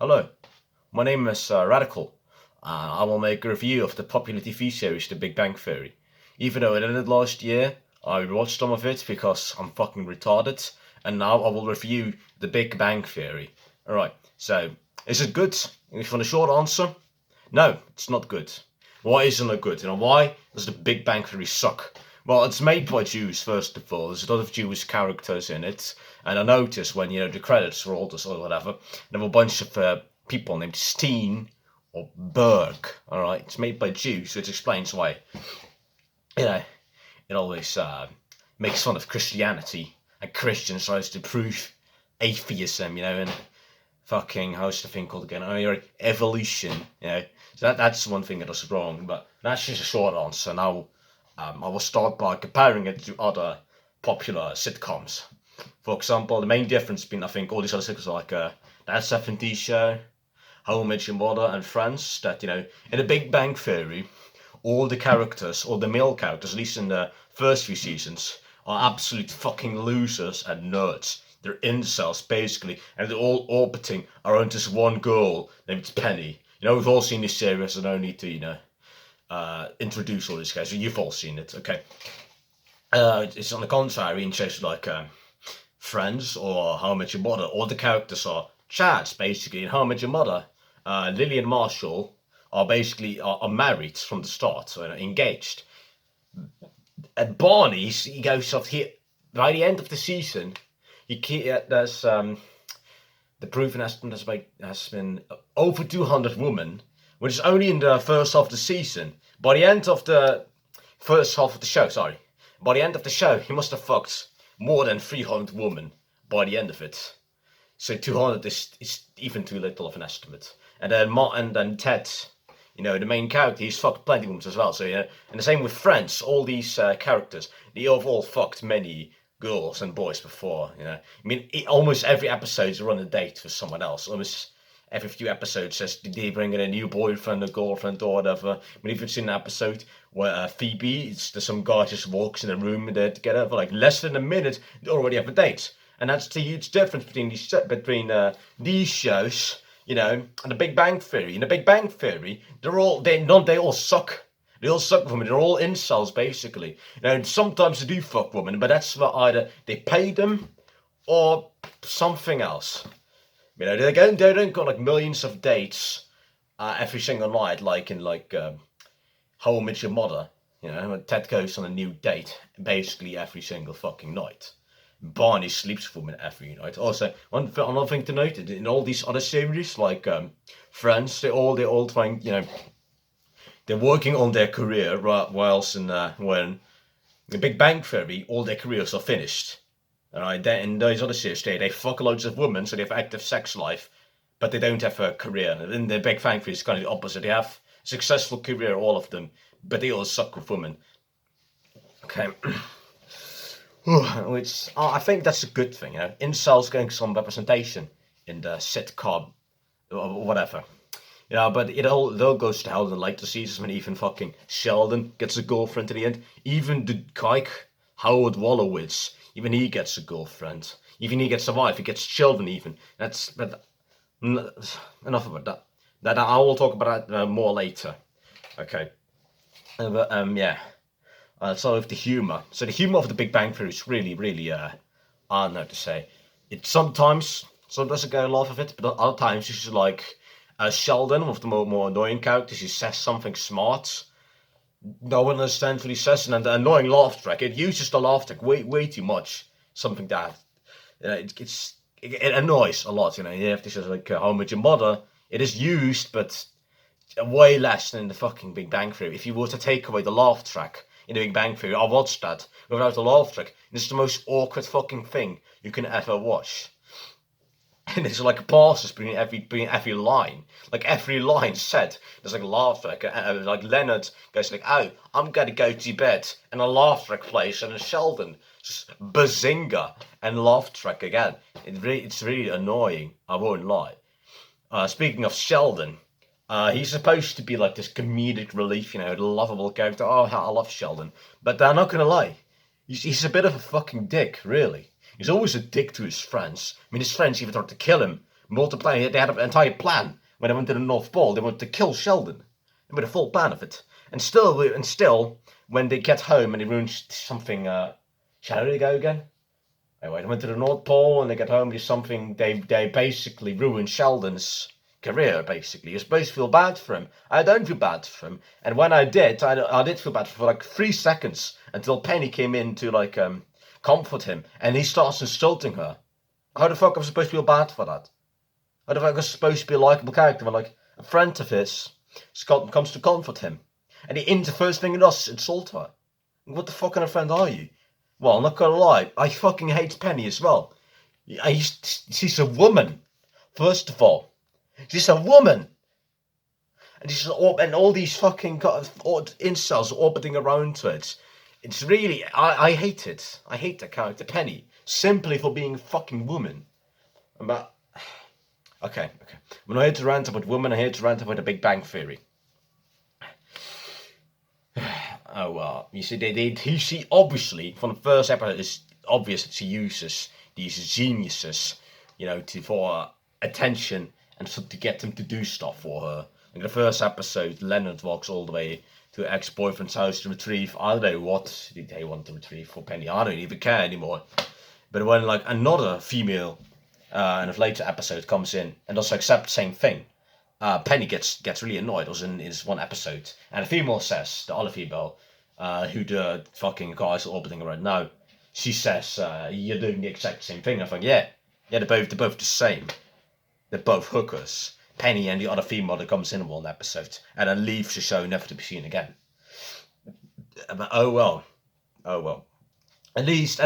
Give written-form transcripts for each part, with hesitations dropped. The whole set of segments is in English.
Hello, my name is Radical. I will make a review of the popular TV series The Big Bang Theory. Even though it ended last year, I watched some of it because I'm fucking retarded, and now I will review The Big Bang Theory. Alright, so, is it good? If you want a short answer, no, it's not good. Why isn't it good? Why does The Big Bang Theory suck? Well, it's made by Jews, first of all. There's a lot of Jewish characters in it. And I noticed when, the credits rolled or whatever, there were a bunch of people named Steen or Berg. Alright, it's made by Jews, which explains why, you know, it always makes fun of Christianity. And Christians tries to prove atheism, and fucking, how's the thing called again? Evolution. So that's one thing that is wrong, but that's just a short answer. Now, I will start by comparing it to other popular sitcoms. For example, the main difference between, I think, all these other sitcoms like That 70s Show, How I Met Your Mother, and Friends, that, in The Big Bang Theory, all the characters, or the male characters, at least in the first few seasons, are absolute fucking losers and nerds. They're incels, basically, and they're all orbiting around this one girl named Penny. We've all seen this series, I don't need to, introduce all these guys. You've all seen it, okay. It's on the contrary in shows like Friends or How I Met Your Mother. All the characters are Chads, basically. In How I Met Your Mother, Lily and Marshall are basically are married from the start, so engaged. And Barney, he goes off here by the end of the season. There's the proven estimate has been over 200 women, which is only in the first half of the season. By the end of the first half of the show, by the end of the show, he must have fucked more than 300 women by the end of it. So 200 is even too little of an estimate. And then Ted, the main character, he's fucked plenty of women as well. So and the same with Friends. All these characters, they have all fucked many girls and boys before. I mean, almost every episode run a date with someone else. Almost every few episodes says they bring in a new boyfriend or girlfriend or whatever. I mean, if it's in an episode where Phoebe, there's some guy just walks in a room and they're together for like less than a minute, they already have a date. And that's the huge difference between these shows, and The Big Bang Theory. In The Big Bang Theory, they all suck. They all suck women. They're all incels, basically. And sometimes they do fuck women, but that's for either they pay them or something else. They don't got like millions of dates every single night, like in How I Met Your Mother. When Ted goes on a new date basically every single fucking night. Barney sleeps with women every night. Also, another thing to note, in all these other series, like Friends, they're all trying, they're working on their career, whilst when The Big Bang Theory, all their careers are finished. Alright, in those other series, they fuck loads of women, so they have active sex life, but they don't have a career. And in The Big Bang Theory, it's kind of the opposite. They have a successful career, all of them, but they all suck with women. Okay. Which I think that's a good thing, Incels getting some representation in the sitcom or whatever. But it all goes to hell in the later seasons when even fucking Sheldon gets a girlfriend at the end. Even the guy, Howard Wolowitz, even he gets a girlfriend. Even he gets a wife. He gets children even. But enough about that. That I will talk about that more later. Okay. Yeah. So with the humor. So the humor of The Big Bang Theory is really, really, I don't know how to say. It sometimes a guy laugh of it, but other times it's just like Sheldon, one of the more annoying characters, he says something smart. No one understands what he says, and the annoying laugh track, it uses the laugh track way too much. Something that it annoys a lot. You have this like How I Met Your Mother. It is used, but way less than the fucking Big Bang Theory. If you were to take away the laugh track in the Big Bang Theory, I watched that without the laugh track. It's the most awkward fucking thing you can ever watch. And it's like pauses between every line. Like every line said, there's like a laugh track. Like Leonard goes like, "Oh, I'm gonna go to bed," and a laugh track plays, and a Sheldon just bazinga and laugh track again. It's really annoying. I won't lie. Speaking of Sheldon, he's supposed to be like this comedic relief, the lovable character. Oh, I love Sheldon. But I'm not gonna lie, he's a bit of a fucking dick, really. He's always a dick to his friends. I mean, his friends even tried to kill him multiplying. They had an entire plan when they went to the North Pole. They wanted to kill Sheldon. They made a full plan of it. And still, when they get home and they ruin something, shall they go again? Anyway, they went to the North Pole and they get home. There's something they basically ruined Sheldon's career. Basically, you're supposed to feel bad for him. I don't feel bad for him, and when I did feel bad for like 3 seconds until Penny came in to like comfort him, and he starts insulting her. How the fuck am I supposed to feel bad for that? How the fuck am I supposed to be a likable character when like a friend of his comes to comfort him, and the first thing he does is insult her? What the fuck kind of friend are you? Well, I'm not gonna lie, I fucking hate Penny as well. She's a woman, first of all. She's a woman. And all these fucking incels orbiting around to it. It's really, I hate it. I hate that character, Penny, simply for being a fucking woman. But, okay. I'm not here to rant about women, I'm here to rant about the Big Bang Theory. Oh, well, you see, obviously, from the first episode, it's obvious that she uses these geniuses, for attention and to get them to do stuff for her. In the first episode, Leonard walks all the way to her ex-boyfriend's house to retrieve, I don't know what they want to retrieve for Penny, I don't even care anymore. But when, like, another female in a later episode comes in and does the exact same thing, Penny gets really annoyed. It was in this one episode, and the female says, the other female, who the fucking guys are orbiting around now, she says, "You're doing the exact same thing." I think, yeah, they're both the same. They're both hookers. Penny and the other female that comes in one episode and then leaves the show, never to be seen again. But oh well. At least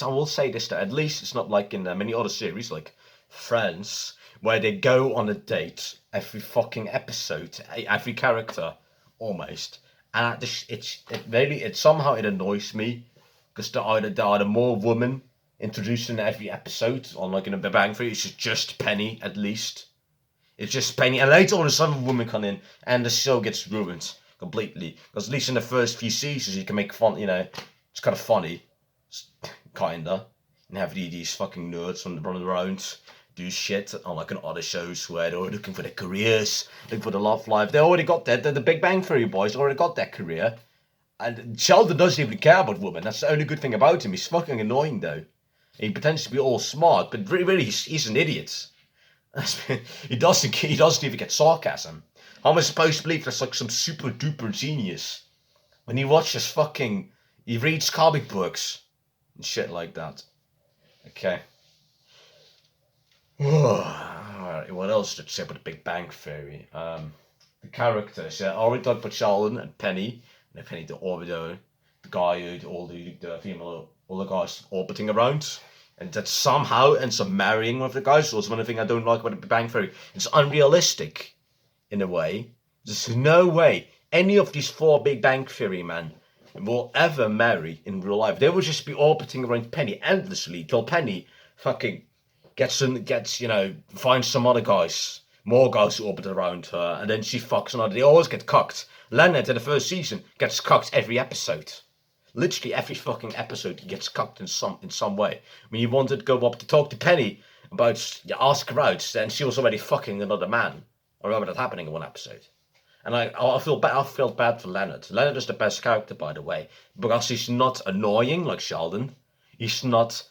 I will say this though. At least it's not like in many other series like Friends, where they go on a date every fucking episode, every character almost, and it somehow annoys me because there are more women introduced in every episode on like in a Big Bang Theory. It's just Penny at least. It's just Penny, and later on some women come in and the show gets ruined completely. Because at least in the first few seasons you can make fun, it's kind of funny, kinda, and have these fucking nerds running around, do shit on like on other shows where they're looking for their careers, looking for the love life. They already got that. The Big Bang Theory boys already got their career, and Sheldon doesn't even care about women. That's the only good thing about him. He's fucking annoying though. He pretends to be all smart, but really he's an idiot. He doesn't even get sarcasm. How am I supposed to believe there's like some super duper genius when he reads comic books and shit like that? Okay. Alright, what else to say about the Big Bang Theory? The characters, I already talked about Sheldon and Penny. And Penny the orbiter, the guy who all the guys orbiting around. And that somehow ends up marrying one of the guys. So that's one thing I don't like about the Big Bang Theory. It's unrealistic, in a way. There's no way any of these 4 Big Bang Theory men will ever marry in real life. They will just be orbiting around Penny endlessly till Penny fucking finds some other guys, more guys who orbit around her, and then she fucks another. They always get cucked. Leonard in the first season gets cucked every episode. Literally every fucking episode he gets cucked in some way. When you wanted to go up to talk to Penny about ask her out, then she was already fucking another man. I remember that happening in one episode. And I feel bad for Leonard. Leonard is the best character, by the way, because he's not annoying like Sheldon. He's not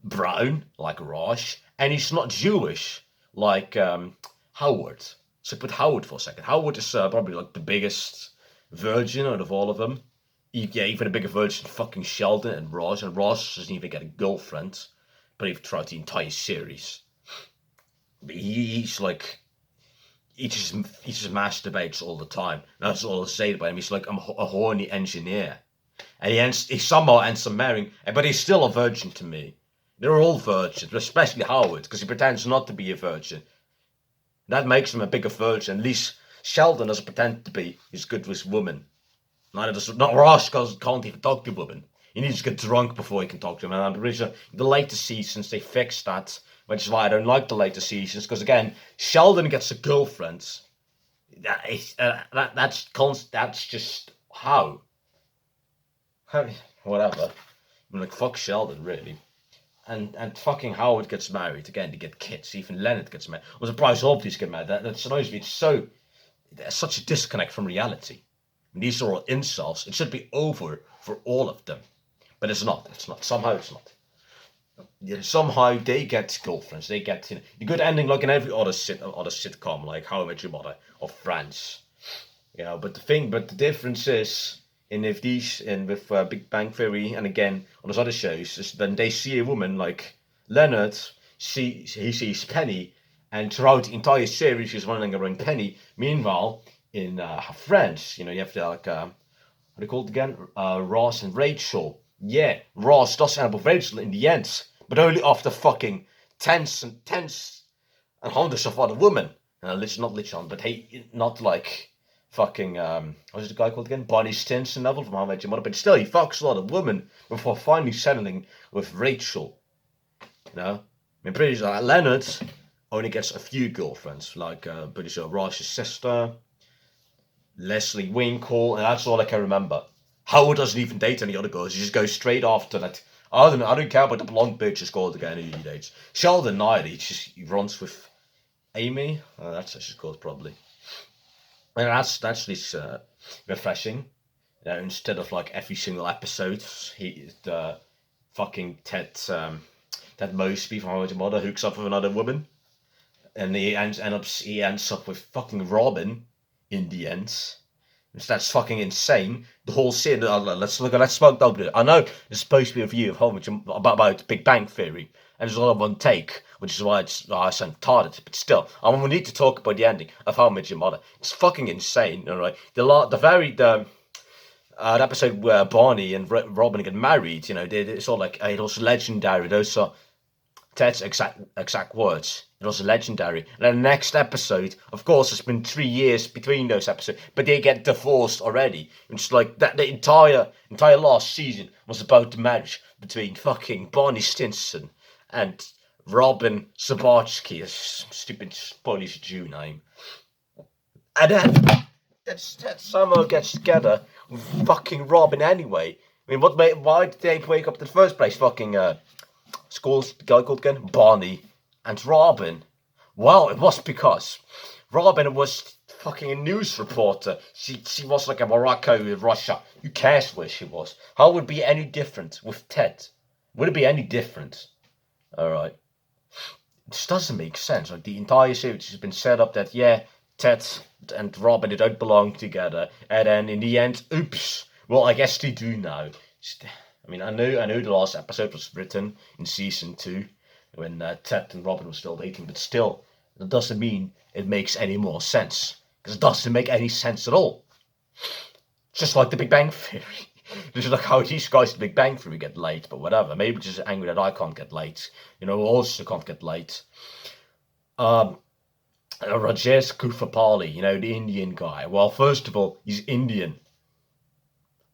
brown like Raj, and he's not Jewish like Howard. So put Howard for a second. Howard is probably like the biggest virgin out of all of them. Yeah, even a bigger virgin than fucking Sheldon and Raj doesn't even get a girlfriend, but even throughout the entire series. But he just masturbates all the time. That's all I say about him. He's like a horny engineer. And he somehow ends up marrying, but he's still a virgin to me. They're all virgins, especially Howard, because he pretends not to be a virgin. That makes him a bigger virgin. At least Sheldon doesn't pretend to be. He's good with women. Not Ross, because can't even talk to women. He needs to get drunk before he can talk to them. And I'm pretty sure the later seasons they fixed that, which is why I don't like the later seasons. Because again, Sheldon gets a girlfriend. That's just how. Whatever. I'm like, fuck Sheldon, really. and fucking Howard gets married again. They get kids. Even Leonard gets married. I'm surprised all of these get married. That annoys me. There's such a disconnect from reality. And these are all insults. It should be over for all of them, but it's not. It's not. Somehow it's not. Yeah, somehow they get girlfriends. They get the good ending, like in every other sitcom, like How I Met Your Mother or Friends. But the difference is with Big Bang Theory and again on those other shows, is then they see a woman like Leonard, he sees Penny, and throughout the entire series he's running around Penny. Meanwhile, in Friends, you have the what are they called again? Ross and Rachel. Yeah, Ross does end up with Rachel in the end, but only after fucking tens and hundreds of other women. Not literally, but hey, not like fucking what's the guy called again? Barney Stinson level from How I Met Your Mother. But still, he fucks a lot of women before finally settling with Rachel. I'm pretty sure Leonard only gets a few girlfriends, like pretty sure Ross's sister, Leslie Winkle, and that's all I can remember. Howard doesn't even date any other girls. He just goes straight after that. I don't care about the blonde bitch is called again who he dates. Sheldon Knight, he runs with Amy. That's what she's called probably. And that's just refreshing. Instead of like every single episode, the fucking Ted Mosby from How I Met Your Mother hooks up with another woman, and he ends up with fucking Robin in the end. That's fucking insane. The whole scene. Let's smoke down it. I know it's supposed to be a review of How Much about Big Bang Theory, and there's a lot of one take, which is why I sound retarded. But still, we need to talk about the ending of How I Met Your Mother. It's fucking insane. All right, the episode where Barney and Robin get married. It's all like it was legendary. Those are Ted's exact words. It was legendary. And then the next episode, of course, it's been 3 years between those episodes, but they get divorced already. It's like that. The entire last season was about the marriage between fucking Barney Stinson and Robin Sabatsky, a stupid Polish Jew name. And then Ted somehow gets together with fucking Robin anyway. I mean, why did they wake up in the first place? Fucking school's the guy called again? Barney and Robin. Well, it was because Robin was fucking a news reporter. She was like a Morocco in Russia. Who cares where she was? How would it be any different with Ted? Would it be any different? Alright. It just doesn't make sense. Like the entire series has been set up that Ted and Robin, they don't belong together. And then in the end, oops. Well, I guess they do now. I mean, I know the last episode was written in season 2 when Ted and Robin were still dating, but still, that doesn't mean it makes any more sense. Because it doesn't make any sense at all. Just like the Big Bang Theory. Just like how these guys in the Big Bang Theory get late, but whatever. Maybe just angry that I can't get late. Also can't get late. Rajesh Kufapali, the Indian guy. Well, first of all, he's Indian.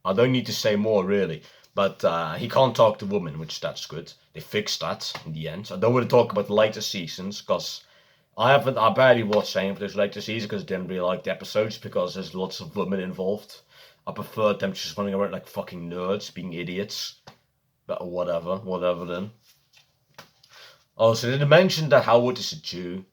I don't need to say more, really. But he can't talk to women, which that's good. They fixed that in the end. I don't want to talk about the later seasons, because I barely watched any of those later seasons, because I didn't really like the episodes, because there's lots of women involved. I preferred them just running around like fucking nerds, being idiots. But whatever then. Oh, so did I mention that Howard is a Jew?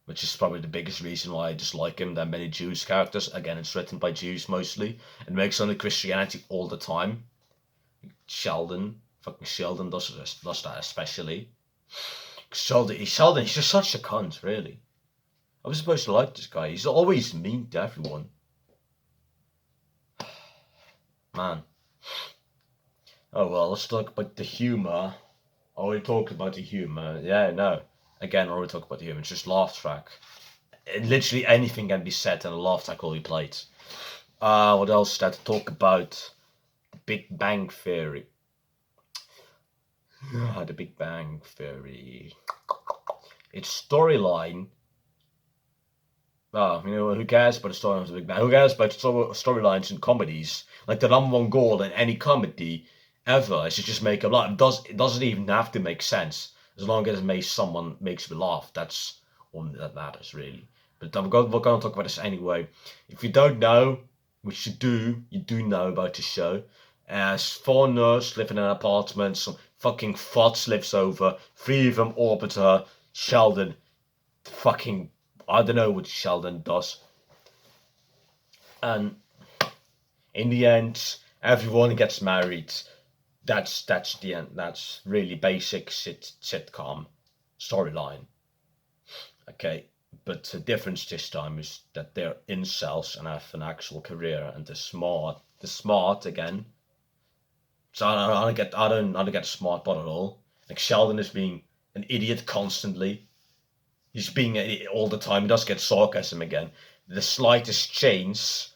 Which is probably the biggest reason why I dislike him. There are many Jewish characters. Again, it's written by Jews mostly. It makes fun of Christianity all the time. Sheldon does that especially. Sheldon, he's just such a cunt, really. I was supposed to like this guy. He's always mean to everyone. Man. Oh well, let's talk about the humor. I already talked about the humor. Yeah, no. Again, I already talked about the humor. It's just laugh track. Literally anything can be said and a laugh track will be played. What else is there to talk about? Big Bang Theory. The Big Bang Theory. Its storyline. Who cares about the story of the Big Bang? Who cares about storylines in comedies? Like the number one goal in any comedy ever is to just make a laugh. It doesn't even have to make sense. As long as someone makes me laugh. That's all that matters, really. But we're going to talk about this anyway. If you don't know, which you do know about the show. As 4 nerds live in an apartment, some Fucking Fod slips over. 3 of them orbit her. Sheldon, fucking, I don't know what Sheldon does. And in the end, everyone gets married. That's the end. That's really basic sitcom storyline. Okay, but the difference this time is that they're incels and have an actual career, and they're smart. They're smart again. So I don't get the smart part at all. Like Sheldon is being an idiot constantly. He's being an idiot all the time. He does get sarcasm again. The slightest change,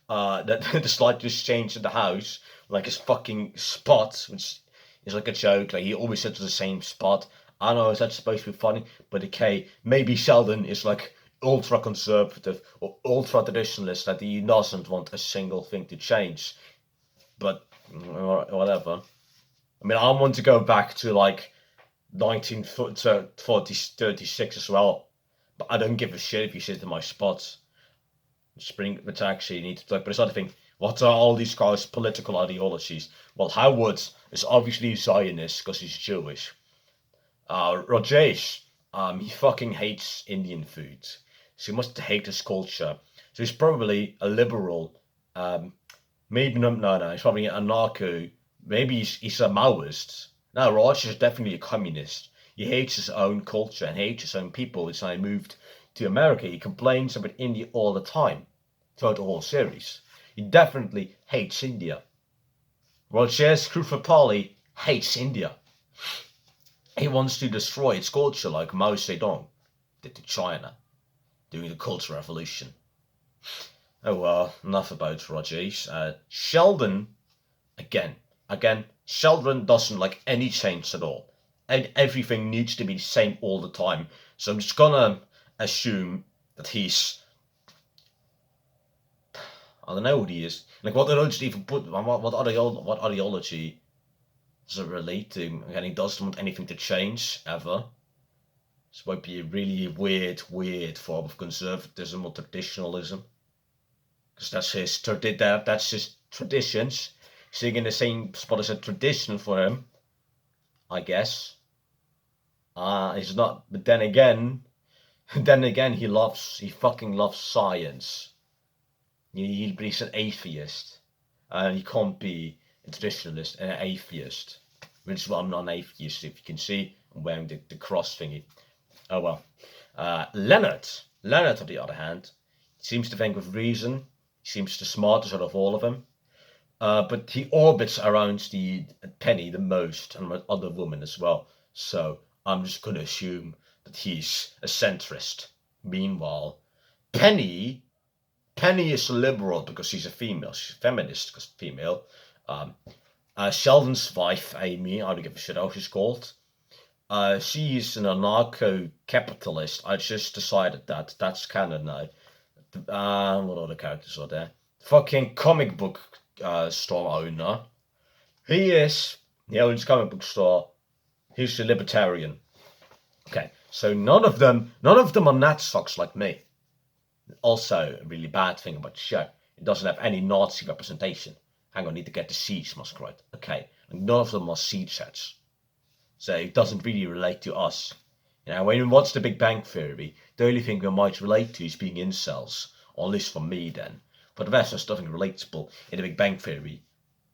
the slightest change in the house, like his fucking spot, which is like a joke. Like he always sits at the same spot. I know, is that supposed to be funny? But okay, maybe Sheldon is like ultra conservative or ultra traditionalist that he doesn't want a single thing to change. But whatever. I mean, I want to go back to like 1936 as well. But I don't give a shit if you sit in my spots. But actually you need to talk. But it's not the thing. What are all these guys' political ideologies? Well, Howard is obviously a Zionist because he's Jewish. Rajesh, he fucking hates Indian food. So he must hate his culture. So he's probably a liberal. Maybe no, he's probably an anarcho. Maybe he's a Maoist. No, Raj is definitely a communist. He hates his own culture and hates his own people. It's why he moved to America. He complains about India all the time throughout the whole series. He definitely hates India. Rajesh Krupapali hates India. He wants to destroy its culture like Mao Zedong did to China during the Cultural Revolution. Oh well, enough about Rajesh. Sheldon, again, Sheldon doesn't like any change at all. And everything needs to be the same all the time. So I'm just gonna assume that he's, I don't know what he is. Like what ideology even put? What ideology does it relate to? And he doesn't want anything to change ever. This might be a really weird form of conservatism or traditionalism. Because that's his traditions. Sitting in the same spot as a tradition for him, I guess. He's not. But then again, he fucking loves science. But he's an atheist, and he can't be a traditionalist and an atheist. Which is why I'm not an atheist. If you can see, I'm wearing the cross thingy. Oh well. Leonard, on the other hand, seems to think with reason. He seems the smartest out of all of them. But he orbits around the Penny the most, and other women as well. So I'm just going to assume that he's a centrist. Meanwhile, Penny is a liberal because she's a female. She's a feminist because female. Sheldon's wife, Amy, I don't give a shit how she's called. She's an anarcho-capitalist. I just decided that. That's canon now. What other characters are there? Fucking comic book store owner. He owns a comic book store. He's a libertarian. Okay, so none of them are Nazis like me. Also, a really bad thing about the show, it doesn't have any Nazi representation. Hang on, I need to get the Siege mask right. Okay, and none of them are Siege heads. So it doesn't really relate to us. You know, when you watch The Big Bang Theory, the only thing we might relate to is being incels. Or at least for me then. For the rest, there's nothing relatable in The Big Bang Theory.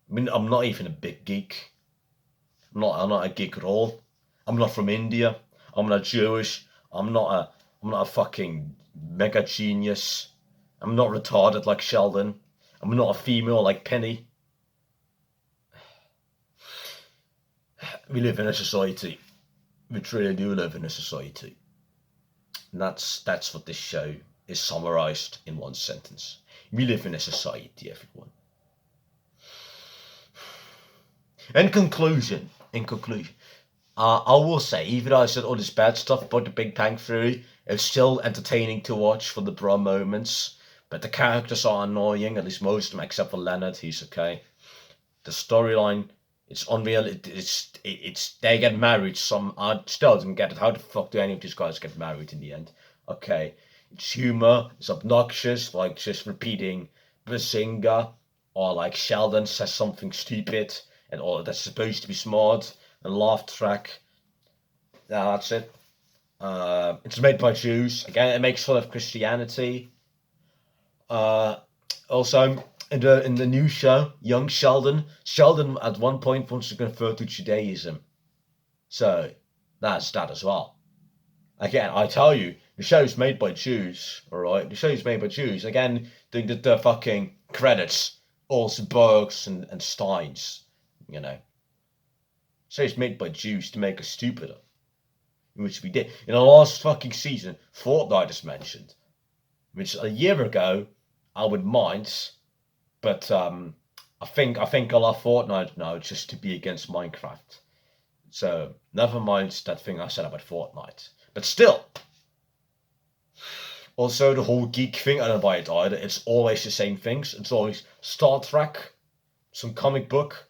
I mean, I'm not even a big geek. I'm not a geek at all. I'm not from India. I'm not Jewish. I'm not a fucking mega genius. I'm not retarded like Sheldon. I'm not a female like Penny. We live in a society. We truly do live in a society. And that's what this show is summarized in one sentence. We live in a society, everyone. In conclusion, I will say, even though I said all this bad stuff about The Big Bang Theory, it's still entertaining to watch for the bra moments. But the characters are annoying, at least most of them, except for Leonard, he's okay. The storyline, it's unreal. It's they get married. I still don't get it. How the fuck do any of these guys get married in the end? Okay, it's humor. It's obnoxious, like just repeating Bazinga, or like Sheldon says something stupid, and all that's supposed to be smart. and laugh track. Yeah, that's it. It's made by Jews. Again, it makes fun of Christianity. Also, in the new show, Young Sheldon. Sheldon at one point wants to convert to Judaism. So that's that as well. Again, I tell you, the show's made by Jews, alright? The show's made by Jews. Again, the fucking credits, also Bergs and Steins, you know. So it's made by Jews to make us stupider. Which we did. In the last fucking season, Fortnite is mentioned. Which a year ago, I would mind, but I think I'll have Fortnite now just to be against Minecraft. So never mind that thing I said about Fortnite. But still, also the whole geek thing, I don't buy it either. It's always the same things. It's always Star Trek, some comic book.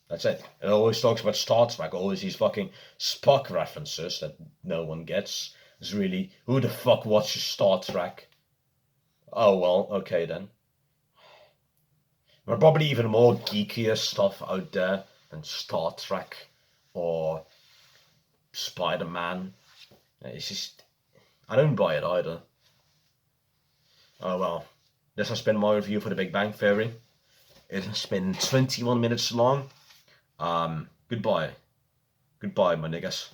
That's it. It always talks about Star Trek, always these fucking Spock references that no one gets. It's really, who the fuck watches Star Trek? Oh well, okay then. There are probably even more geekier stuff out there than Star Trek or Spider-Man. It's just, I don't buy it either. Oh well, this has been my review for The Big Bang Theory. It has been 21 minutes long. Goodbye. Goodbye, my niggas.